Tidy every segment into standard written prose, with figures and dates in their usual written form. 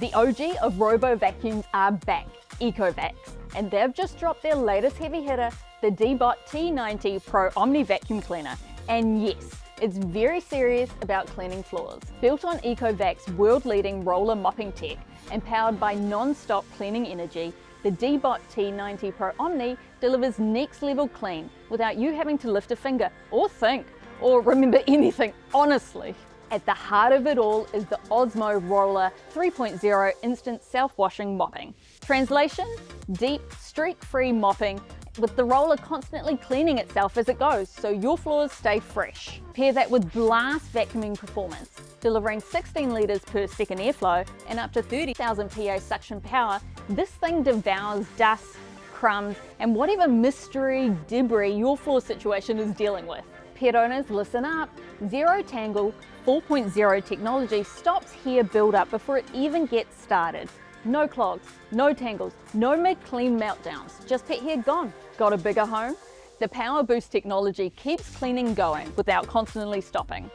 The OG of robo vacuums are back, Ecovacs, and they've just dropped their latest heavy hitter, the DEEBOT T90 Pro Omni vacuum cleaner. And yes, it's very serious about cleaning floors. Built on Ecovacs' world-leading roller mopping tech and powered by non-stop cleaning energy, the DEEBOT T90 Pro Omni delivers next-level clean without you having to lift a finger or think or remember anything, honestly. At the heart of it all is the Osmo Roller 3.0 instant self-washing mopping. Translation: deep, streak-free mopping with the roller constantly cleaning itself as it goes, so your floors stay fresh. Pair that with blast vacuuming performance, delivering 16 litres per second airflow and up to 30,000 PA suction power. This thing devours dust, crumbs, and whatever mystery debris your floor situation is dealing with. Pet owners, listen up. Zero Tangle 4.0 technology stops hair build-up before it even gets started. No clogs, no tangles, no mid-clean meltdowns, just pet hair gone. Got a bigger home? The Power Boost technology keeps cleaning going without constantly stopping.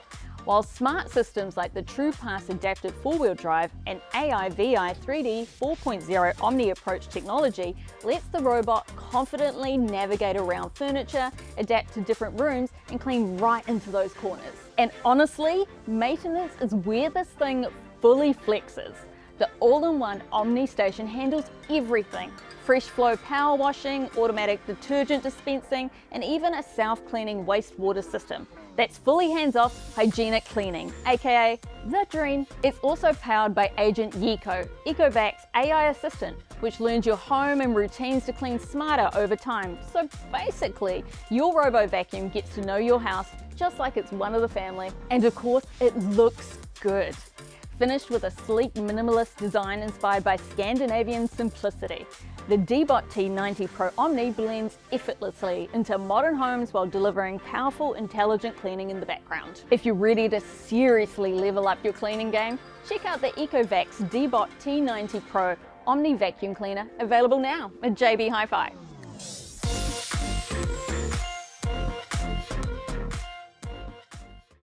While smart systems like the TruePass adaptive 4-wheel drive and AI/VI 3D 4.0 Omni approach technology lets the robot confidently navigate around furniture, adapt to different rooms, and clean right into those corners. And honestly, maintenance is where this thing fully flexes. The all-in-one Omni station handles everything: fresh flow power washing, automatic detergent dispensing, and even a self-cleaning wastewater system. That's fully hands-off, hygienic cleaning, aka the dream. It's also powered by Agent Yiko, Ecovacs' AI assistant, which learns your home and routines to clean smarter over time. So basically, your robo vacuum gets to know your house just like it's one of the family. And of course, it looks good. Finished with a sleek, minimalist design inspired by Scandinavian simplicity. The DEEBOT T90 Pro Omni blends effortlessly into modern homes while delivering powerful, intelligent cleaning in the background. If you're ready to seriously level up your cleaning game, check out the Ecovacs DEEBOT T90 Pro Omni vacuum cleaner, available now at JB Hi-Fi.